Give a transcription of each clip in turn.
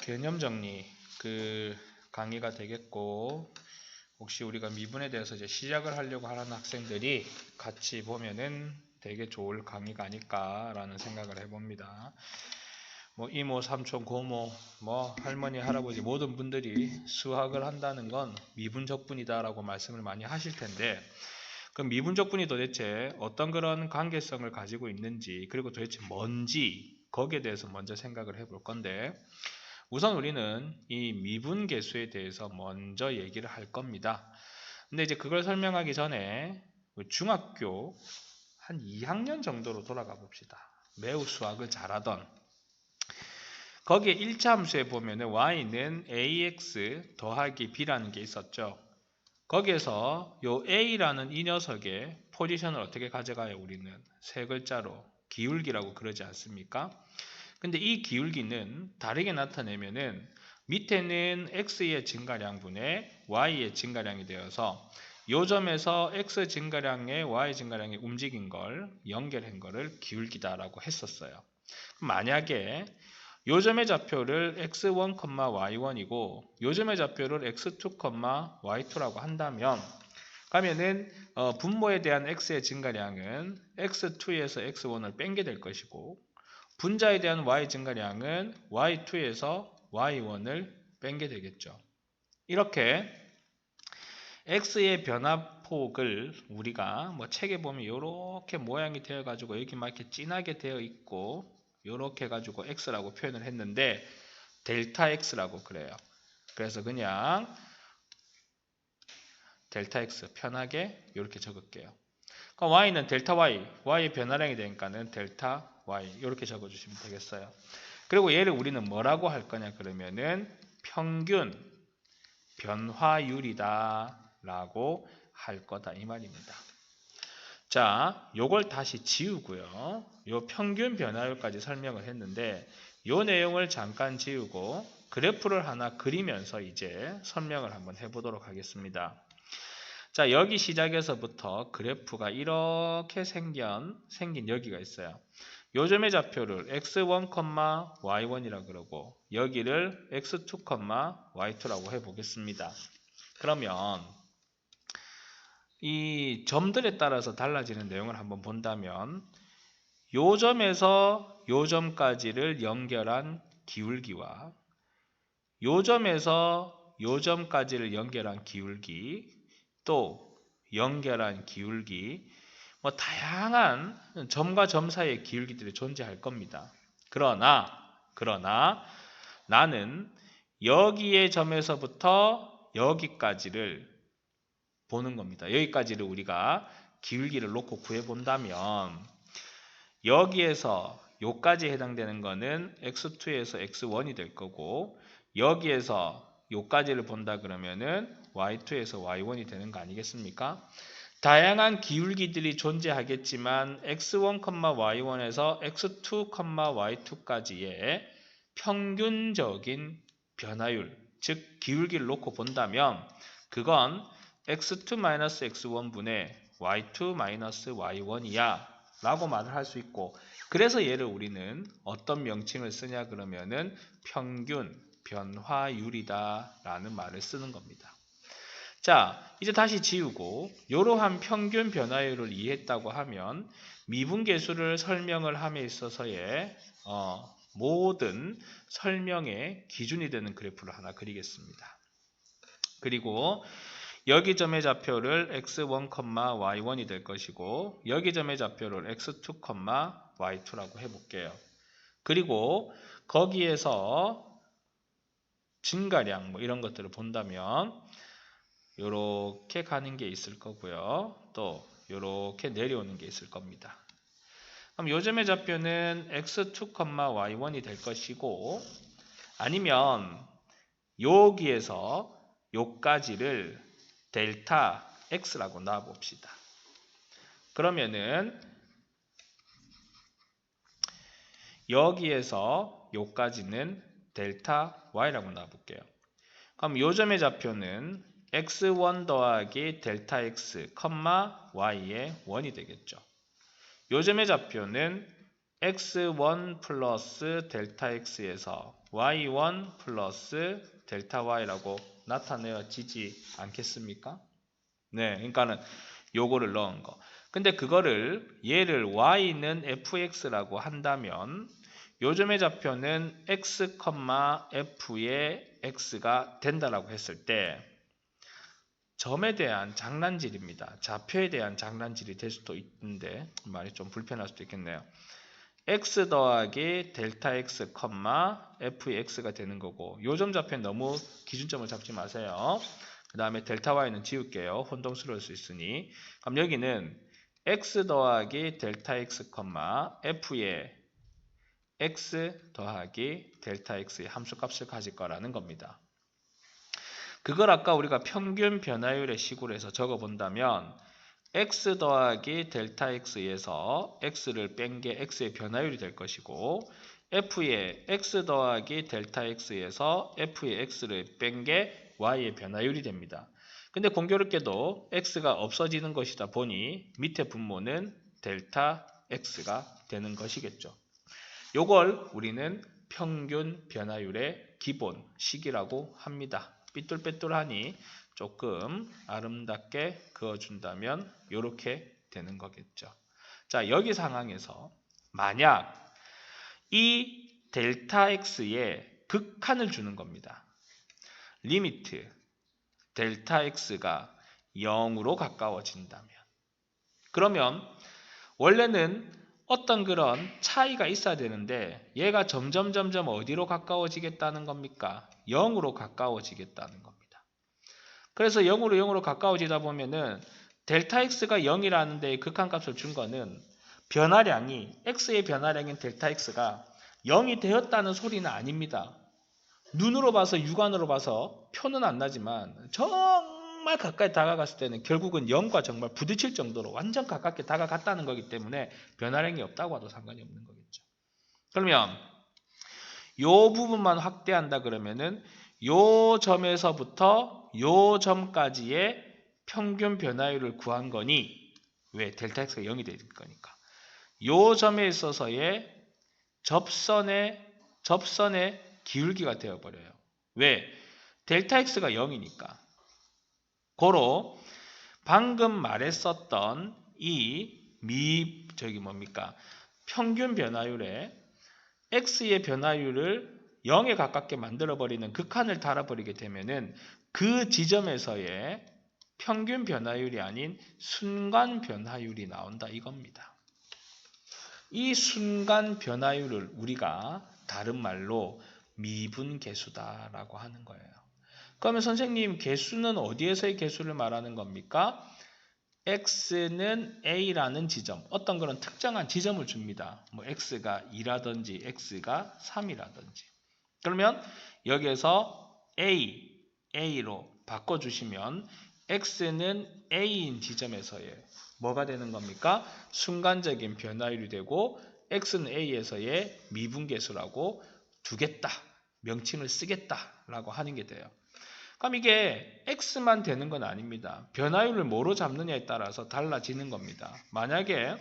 개념 정리 강의가 되겠고, 혹시 우리가 미분에 대해서 이제 시작을 하려고 하는 학생들이 같이 보면은 되게 좋을 강의가 아닐까라는 생각을 해봅니다. 뭐 이모, 삼촌, 고모, 뭐 할머니, 할아버지 모든 분들이 수학을 한다는 건 미분적분이다라고 말씀을 많이 하실 텐데, 그럼 미분적분이 도대체 어떤 그런 관계성을 가지고 있는지, 그리고 도대체 뭔지 거기에 대해서 먼저 생각을 해볼 건데, 우선 우리는 이 미분계수에 대해서 먼저 얘기를 할 겁니다. 근데 이제 그걸 설명하기 전에 중학교 한 2학년 정도로 돌아가 봅시다. 매우 수학을 잘하던, 거기에 1차 함수에 보면은 y는 ax 더하기 b라는 게 있었죠. 거기에서 요 a라는 이 녀석의 포지션을 어떻게 가져가요? 우리는 세 글자로 기울기라고 그러지 않습니까? 근데 이 기울기는 다르게 나타내면은 밑에는 x의 증가량분의 y의 증가량이 되어서 요 점에서 x 증가량에 y 증가량이 움직인 걸 연결한 거를 기울기다라고 했었어요. 만약에 요 점의 좌표를 x1, y1이고 요 점의 좌표를 x2, y2라고 한다면, 그러면은 분모에 대한 x의 증가량은 x2에서 x1을 뺀게 될 것이고, 분자에 대한 y 증가량은 y2에서 y1을 뺀게 되겠죠. 이렇게 x의 변화폭을 우리가 뭐 책에 보면 이렇게 모양이 되어 가지고 여기 막 이렇게 진하게 되어 있고 이렇게 해가지고 x라고 표현을 했는데 델타 x라고 그래요. 그래서 그냥 델타 x 편하게 이렇게 적을게요. 그럼 y는 델타 y, y의 변화량이 되니까는 델타 y 이렇게 적어주시면 되겠어요. 그리고 얘를 우리는 뭐라고 할 거냐 그러면은 평균 변화율이다 라고 할 거다 이 말입니다. 자, 요걸 다시 지우고요. 요 평균 변화율까지 설명을 했는데 요 내용을 잠깐 지우고 그래프를 하나 그리면서 이제 설명을 한번 해보도록 하겠습니다. 자, 여기 시작에서부터 그래프가 이렇게 생긴 여기가 있어요. 요점의 좌표를 x1, y1이라 그러고 여기를 x2, y2라고 해보겠습니다. 그러면 이 점들에 따라서 달라지는 내용을 한번 본다면 요 점에서 요 점까지를 연결한 기울기와 요 점에서 요 점까지를 연결한 기울기, 또 연결한 기울기, 뭐 다양한 점과 점 사이의 기울기들이 존재할 겁니다. 그러나 나는 여기의 점에서부터 여기까지를 보는 겁니다. 여기까지를 우리가 기울기를 놓고 구해본다면 여기에서 요까지 해당되는 거는 x2에서 x1이 될 거고 여기에서 요까지를 본다 그러면은 y2에서 y1이 되는 거 아니겠습니까? 다양한 기울기들이 존재하겠지만 x1, y1에서 x2, y2까지의 평균적인 변화율, 즉 기울기를 놓고 본다면 그건 x2-x1분의 y2-y1이야 라고 말을 할 수 있고, 그래서 얘를 우리는 어떤 명칭을 쓰냐 그러면은 평균 변화율이다 라는 말을 쓰는 겁니다. 자, 이제 다시 지우고 이러한 평균 변화율을 이해했다고 하면 미분계수를 설명을 함에 있어서의 모든 설명의 기준이 되는 그래프를 하나 그리겠습니다. 그리고 여기 점의 좌표를 x1, y1이 될 것이고 여기 점의 좌표를 x2, y2라고 해볼게요. 그리고 거기에서 증가량 뭐 이런 것들을 본다면 요렇게 가는 게 있을 거고요. 또 요렇게 내려오는 게 있을 겁니다. 그럼 요 점의 좌표는 x2, y1이 될 것이고, 아니면 여기에서 요까지를 델타 x라고 놔봅시다. 그러면은 여기에서 요까지는 델타 y라고 놔볼게요. 그럼 요 점의 좌표는 x1 더하기 델타 x, y의 1이 되겠죠. 요 점의 좌표는 x1 플러스 델타 x에서 y1 플러스 델타 y라고 나타내어지지 않겠습니까? 네, 그러니까는 요거를 넣은 거. 근데 그거를 얘를 y는 fx라고 한다면 요점의 좌표는 x, f의 x가 된다라고 했을 때 점에 대한 장난질입니다. 좌표에 대한 장난질이 될 수도 있는데 말이 좀 불편할 수도 있겠네요. x 더하기 델타 x, f의 x가 되는 거고 요점 좌표는 너무 기준점을 잡지 마세요. 그 다음에 델타 y는 지울게요. 혼동스러울 수 있으니. 그럼 여기는 x 더하기 델타 x, f의 x 더하기 델타 x의 함수값을 가질 거라는 겁니다. 그걸 아까 우리가 평균 변화율의 식으로 해서 적어본다면 x 더하기 델타 x에서 x를 뺀 게 x의 변화율이 될 것이고 f의 x 더하기 델타 x에서 f의 x를 뺀 게 y의 변화율이 됩니다. 근데 공교롭게도 x가 없어지는 것이다 보니 밑에 분모는 델타 x가 되는 것이겠죠. 요걸 우리는 평균 변화율의 기본식이라고 합니다. 삐뚤빼뚤하니 조금 아름답게 그어준다면 이렇게 되는 거겠죠. 자, 여기 상황에서 만약 이 델타 x의 극한을 주는 겁니다. 리미트 델타 x가 0으로 가까워진다면 그러면 원래는 어떤 그런 차이가 있어야 되는데 얘가 점점 어디로 가까워지겠다는 겁니까? 0으로 가까워지겠다는 겁니다. 그래서 0으로 가까워지다 보면은 델타 x가 0이라는 데의 극한값을 준 거는 변화량이 x의 변화량인 델타 x가 0이 되었다는 소리는 아닙니다. 눈으로 봐서 육안으로 봐서 표는 안 나지만 정말 가까이 다가갔을 때는 결국은 0과 정말 부딪힐 정도로 완전 가깝게 다가갔다는 거기 때문에 변화량이 없다고 해도 상관이 없는 거겠죠. 그러면 이 부분만 확대한다 그러면은 이 점에서부터 이 점까지의 평균 변화율을 구한 거니 왜? 델타 x가 0이 될 거니까. 이 점에 있어서의 접선의 기울기가 되어버려요. 왜? 델타 x가 0이니까. 고로 방금 말했었던 이 평균 변화율에 x의 변화율을 0에 가깝게 만들어버리는 극한을 달아버리게 되면은 그 지점에서의 평균 변화율이 아닌 순간 변화율이 나온다 이겁니다. 이 순간 변화율을 우리가 다른 말로 미분계수다라고 하는 거예요. 그러면 선생님 개수는 어디에서의 개수를 말하는 겁니까? x는 a라는 지점, 어떤 그런 특정한 지점을 줍니다. 뭐 x가 2라든지 x가 3이라든지. 그러면 여기에서 a로 바꿔주시면 x는 a인 지점에서의 뭐가 되는 겁니까? 순간적인 변화율이 되고 x는 a에서의 미분계수라고 두겠다, 명칭을 쓰겠다라고 하는 게 돼요. 그럼 이게 x만 되는 건 아닙니다. 변화율을 뭐로 잡느냐에 따라서 달라지는 겁니다. 만약에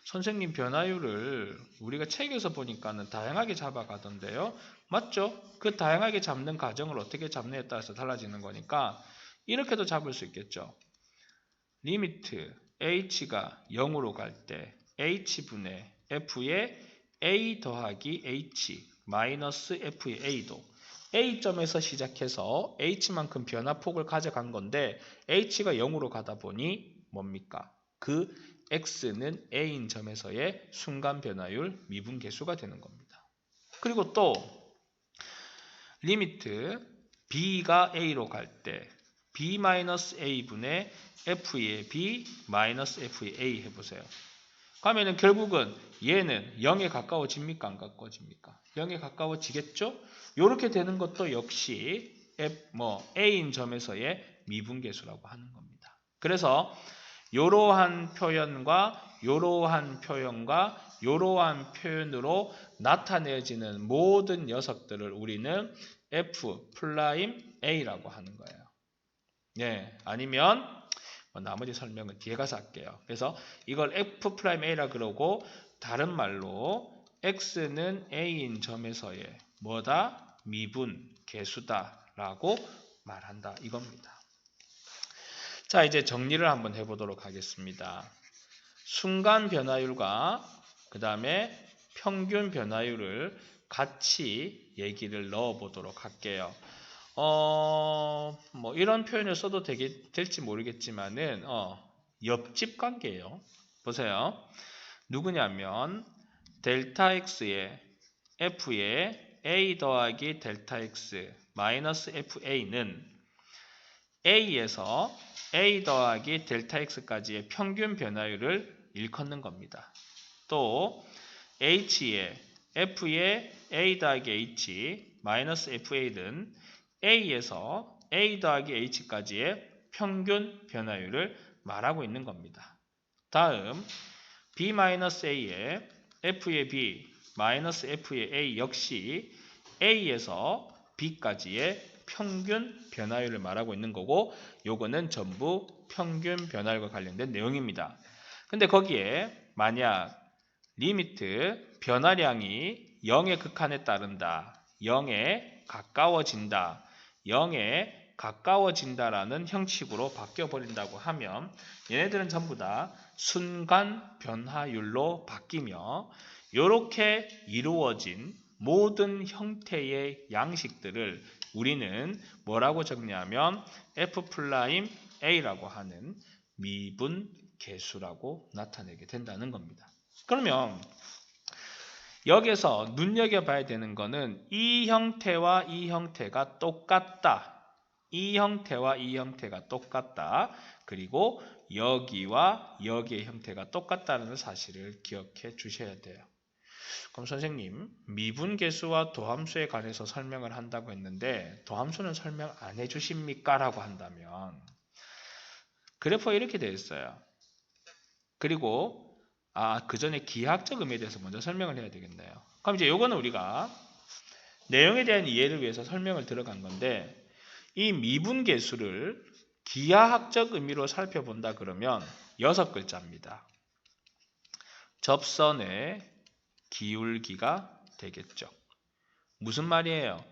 선생님 변화율을 우리가 책에서 보니까는 다양하게 잡아가던데요. 맞죠? 그 다양하게 잡는 과정을 어떻게 잡느냐에 따라서 달라지는 거니까 이렇게도 잡을 수 있겠죠. 리미트 h가 0으로 갈 때 h분의 f의 a 더하기 h 마이너스 f의 a도 A점에서 시작해서 H만큼 변화폭을 가져간 건데 H가 0으로 가다 보니 뭡니까? 그 X는 A인 점에서의 순간 변화율 미분계수가 되는 겁니다. 그리고 또 리미트 B가 A로 갈 때 B-A분의 F의 B 마이너스 F의 A 해보세요. 그러면 결국은 얘는 0에 가까워집니까? 안 가까워집니까? 0에 가까워지겠죠? 이렇게 되는 것도 역시 A인 점에서의 미분계수라고 하는 겁니다. 그래서 이러한 표현과 이러한 표현으로 나타내어지는 모든 녀석들을 우리는 F'A라고 하는 거예요. 네, 아니면 나머지 설명은 뒤에 가서 할게요. 그래서 이걸 F'A라 그러고 다른 말로 x는 a인 점에서의 뭐다? 미분 계수다 라고 말한다 이겁니다. 자, 이제 정리를 한번 해보도록 하겠습니다. 순간 변화율과 그 다음에 평균 변화율을 같이 얘기를 넣어 보도록 할게요. 뭐 이런 표현을 써도 될지 모르겠지만은 옆집 관계예요. 보세요. 누구냐면 델타 x의 f의 a 더하기 델타 x 마이너스 fa는 a에서 a 더하기 델타 x까지의 평균 변화율을 일컫는 겁니다. 또 h의 f의 a 더하기 h 마이너스 fa는 a에서 a 더하기 h까지의 평균 변화율을 말하고 있는 겁니다. 다음 b-a의 f의 b 마이너스 f의 a 역시 a에서 b까지의 평균 변화율을 말하고 있는 거고 요거는 전부 평균 변화율과 관련된 내용입니다. 근데 거기에 만약 리미트 변화량이 0의 극한에 따른다, 0에 가까워진다, 0에 가까워진다라는 형식으로 바뀌어 버린다고 하면 얘네들은 전부 다 순간 변화율로 바뀌며 이렇게 이루어진 모든 형태의 양식들을 우리는 뭐라고 적냐면 F'A라고 하는 미분 계수라고 나타내게 된다는 겁니다. 그러면 여기서 눈여겨봐야 되는 거는 이 형태와 이 형태가 똑같다. 이 형태와 이 형태가 똑같다. 그리고 여기와 여기의 형태가 똑같다는 사실을 기억해 주셔야 돼요. 그럼 선생님, 미분계수와 도함수에 관해서 설명을 한다고 했는데 도함수는 설명 안 해주십니까? 라고 한다면 그래프가 이렇게 되어 있어요. 그리고 그 전에 기하학적 의미에 대해서 먼저 설명을 해야 되겠네요. 그럼 이제 요거는 우리가 내용에 대한 이해를 위해서 설명을 들어간 건데 이 미분계수를 기하학적 의미로 살펴본다 그러면 6글자입니다. 접선의 기울기가 되겠죠. 무슨 말이에요?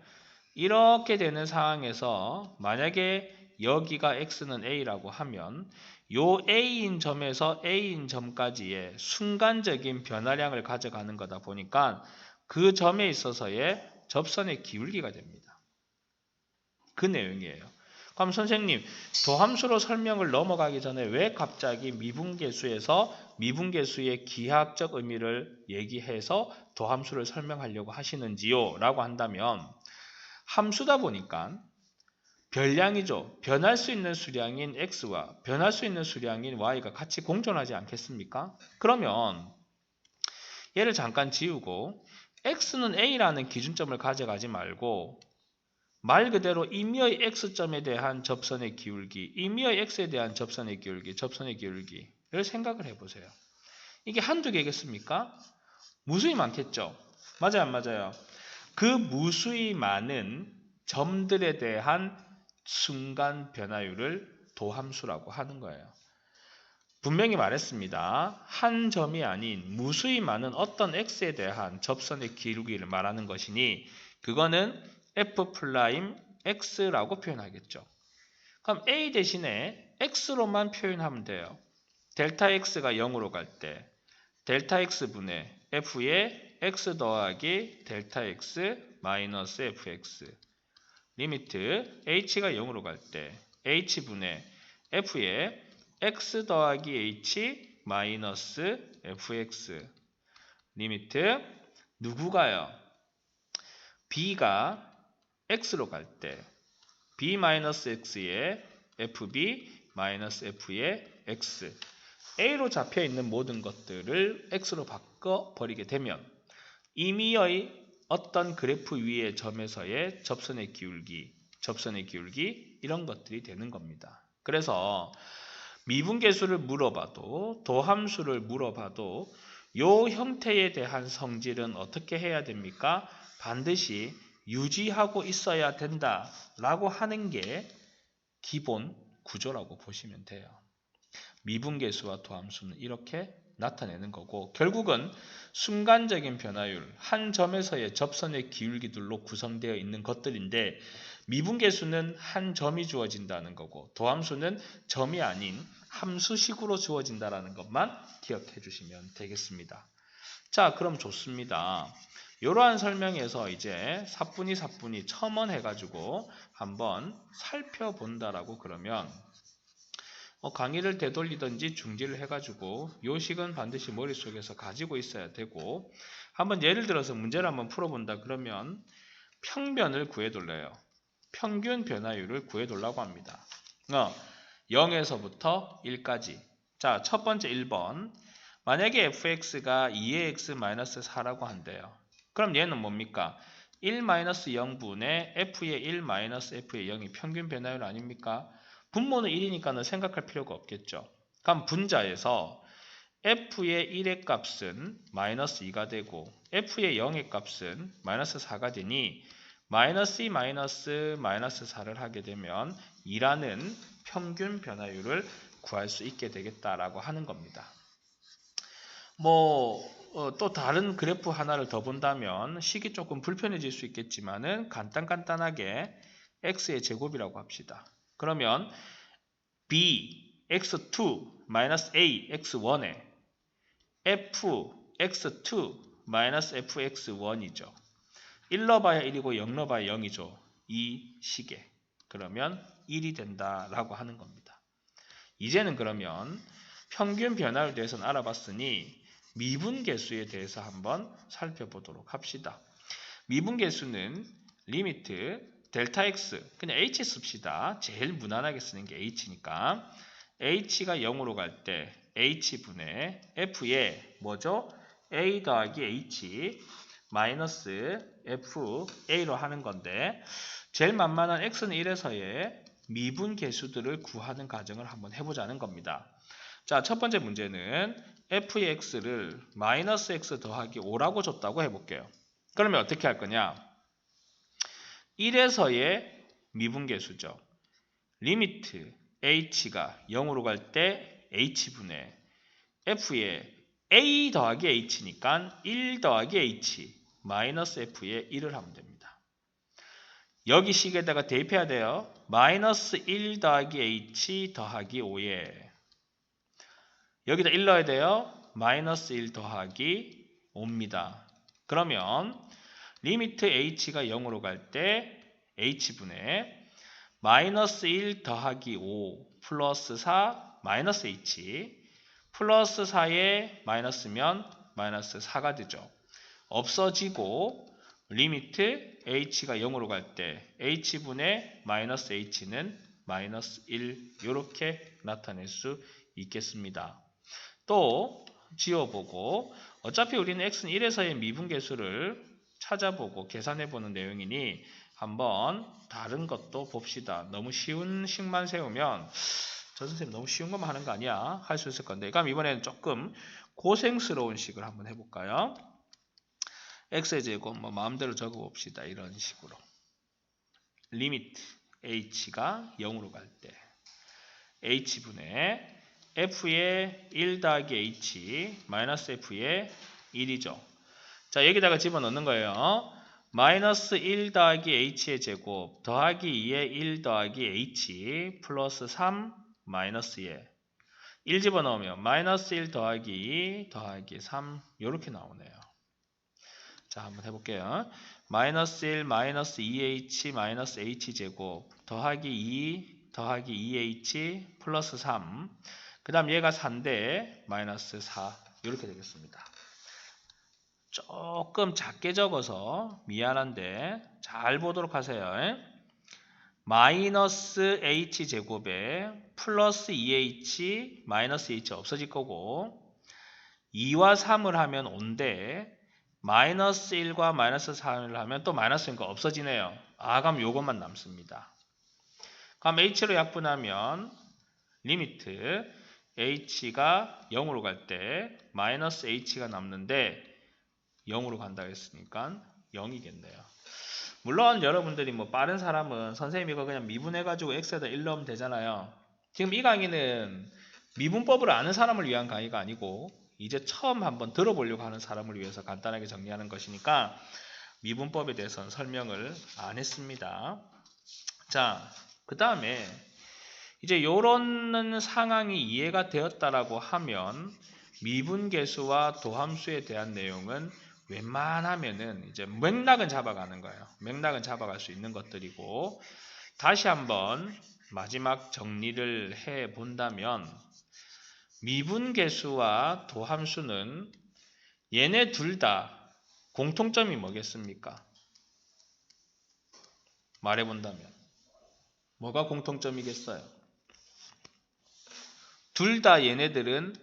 이렇게 되는 상황에서 만약에 여기가 x는 a라고 하면 요 a인 점에서 a인 점까지의 순간적인 변화량을 가져가는 거다 보니까 그 점에 있어서의 접선의 기울기가 됩니다. 그 내용이에요. 그럼 선생님, 도함수로 설명을 넘어가기 전에 왜 갑자기 미분계수에서 미분계수의 기하학적 의미를 얘기해서 도함수를 설명하려고 하시는지요? 라고 한다면 함수다 보니까 별량이죠. 변할 수 있는 수량인 x와 변할 수 있는 수량인 y가 같이 공존하지 않겠습니까? 그러면 얘를 잠깐 지우고 x는 a라는 기준점을 가져가지 말고 말 그대로 임의의 x점에 대한 접선의 기울기, 임의의 x에 대한 접선의 기울기를 생각을 해보세요. 이게 한두 개겠습니까? 무수히 많겠죠? 맞아요, 안 맞아요? 그 무수히 많은 점들에 대한 순간 변화율을 도함수라고 하는 거예요. 분명히 말했습니다. 한 점이 아닌 무수히 많은 어떤 x에 대한 접선의 기울기를 말하는 것이니 그거는 F'X라고 표현하겠죠. 그럼 A 대신에 X로만 표현하면 돼요. 델타 X가 0으로 갈 때 델타 X분의 F의 X 더하기 델타 X 마이너스 FX 리미트 H가 0으로 갈 때 H분의 F의 X 더하기 H 마이너스 FX 리미트 누구가요? B가 x로 갈 때 b-x의 fb-f의 x a로 잡혀있는 모든 것들을 x로 바꿔버리게 되면 임의의 어떤 그래프 위의 점에서의 접선의 기울기 이런 것들이 되는 겁니다. 그래서 미분계수를 물어봐도 도함수를 물어봐도 요 형태에 대한 성질은 어떻게 해야 됩니까? 반드시 유지하고 있어야 된다라고 하는 게 기본 구조라고 보시면 돼요. 미분계수와 도함수는 이렇게 나타내는 거고, 결국은 순간적인 변화율, 한 점에서의 접선의 기울기들로 구성되어 있는 것들인데, 미분계수는 한 점이 주어진다는 거고, 도함수는 점이 아닌 함수식으로 주어진다는 것만 기억해 주시면 되겠습니다. 자, 그럼 좋습니다. 이러한 설명에서 이제 사뿐히 첨언해가지고 한번 살펴본다라고 그러면 강의를 되돌리든지 중지를 해가지고 요식은 반드시 머릿속에서 가지고 있어야 되고, 한번 예를 들어서 문제를 한번 풀어본다 그러면 평변을 구해돌려요. 평균 변화율을 구해달라고 합니다. 0에서부터 1까지. 자, 첫 번째 1번. 만약에 fx가 2ax-4라고 한대요. 그럼 얘는 뭡니까? 1-0분의 f의 1-f의 0이 평균 변화율 아닙니까? 분모는 1이니까는 생각할 필요가 없겠죠. 그럼 분자에서 f의 1의 값은 -2가 되고 f의 0의 값은 -4가 되니 -2 -4를 하게 되면 2라는 평균 변화율을 구할 수 있게 되겠다라고 하는 겁니다. 또 다른 그래프 하나를 더 본다면 식이 조금 불편해질 수 있겠지만은 간단하게 x의 제곱이라고 합시다. 그러면 b x2 a x1에 f x2 fx1이죠. 1 넣어봐야 1이고 0 넣어봐야 0이죠. 이 식에. 그러면 1이 된다라고 하는 겁니다. 이제는 그러면 평균 변화에 대해서는 알아봤으니 미분계수에 대해서 한번 살펴보도록 합시다. 미분계수는 리미트 델타 x, 그냥 h 씁시다. 제일 무난하게 쓰는 게 h니까 h가 0으로 갈 때 h분의 f에 뭐죠? a 더하기 h 마이너스 fa로 하는 건데, 제일 만만한 x는 1에서의 미분계수들을 구하는 과정을 한번 해보자는 겁니다. 자, 첫 번째 문제는 f의 x를 마이너스 x 더하기 5라고 줬다고 해볼게요. 그러면 어떻게 할 거냐? 1에서의 미분계수죠. 리미트 h가 0으로 갈 때 h분의 f의 a 더하기 h니까 1 더하기 h 마이너스 f의 1을 하면 됩니다. 여기 식에다가 대입해야 돼요. 마이너스 1 더하기 h 더하기 5에 여기다 1 넣어야 돼요. 마이너스 1 더하기 5입니다. 그러면 리미트 h가 0으로 갈 때 h분의 마이너스 1 더하기 5 플러스 4 마이너스 h 플러스 4에 마이너스면 마이너스 4가 되죠. 없어지고 리미트 h가 0으로 갈 때 h분의 마이너스 h는 마이너스 1 이렇게 나타낼 수 있겠습니다. 또 지워보고 어차피 우리는 x는 1에서의 미분계수를 찾아보고 계산해보는 내용이니 한번 다른 것도 봅시다. 너무 쉬운 식만 세우면 저 선생님 너무 쉬운 것만 하는 거 아니야? 할 수 있을 건데, 그럼 이번에는 조금 고생스러운 식을 한번 해볼까요? x의 제곱 마음대로 적어봅시다. 이런 식으로 리미트 h가 0으로 갈 때 h분의 f의 1 더하기 h 마이너스 f의 1이죠. 자, 여기다가 집어넣는 거예요. 마이너스 1 더하기 h의 제곱 더하기 2의 1 더하기 h 플러스 3 마이너스 1 집어넣으면 마이너스 1 더하기 2 더하기 3 이렇게 나오네요. 자, 한번 해볼게요. 마이너스 1 마이너스 2h 마이너스 h제곱 더하기 2 더하기 2h 플러스 3, 그 다음 얘가 4인데 마이너스 4 이렇게 되겠습니다. 조금 작게 적어서 미안한데 잘 보도록 하세요. 마이너스 h제곱에 플러스 2h 마이너스 h 없어질 거고, 2와 3을 하면 5인데 마이너스 1과 마이너스 3을 하면 또 마이너스 1과 없어지네요. 그럼 요것만 남습니다. 그럼 h로 약분하면 리미트 h가 0으로 갈 때 마이너스 h가 남는데 0으로 간다고 했으니까 0이겠네요. 물론 여러분들이 빠른 사람은 선생님 이거 그냥 미분해가지고 x에다 1 넣으면 되잖아요. 지금 이 강의는 미분법을 아는 사람을 위한 강의가 아니고 이제 처음 한번 들어보려고 하는 사람을 위해서 간단하게 정리하는 것이니까 미분법에 대해서는 설명을 안 했습니다. 자, 그 다음에 이제 요런 상황이 이해가 되었다라고 하면 미분계수와 도함수에 대한 내용은 웬만하면은 이제 맥락은 잡아가는 거예요. 맥락은 잡아갈 수 있는 것들이고, 다시 한번 마지막 정리를 해 본다면 미분계수와 도함수는 얘네 둘 다 공통점이 뭐겠습니까? 말해본다면 뭐가 공통점이겠어요? 둘 다 얘네들은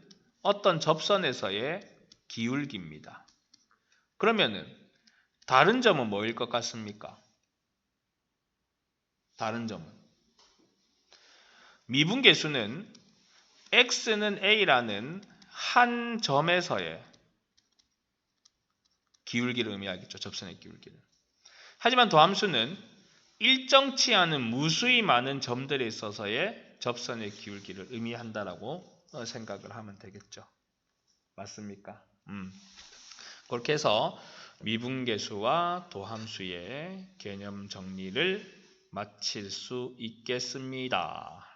어떤 접선에서의 기울기입니다. 그러면은 다른 점은 뭐일 것 같습니까? 다른 점은 미분계수는 x는 a라는 한 점에서의 기울기를 의미하겠죠. 접선의 기울기를. 하지만 도함수는 일정치 않은 무수히 많은 점들에 있어서의 접선의 기울기를 의미한다라고 생각을 하면 되겠죠. 맞습니까? 그렇게 해서 미분계수와 도함수의 개념 정리를 마칠 수 있겠습니다.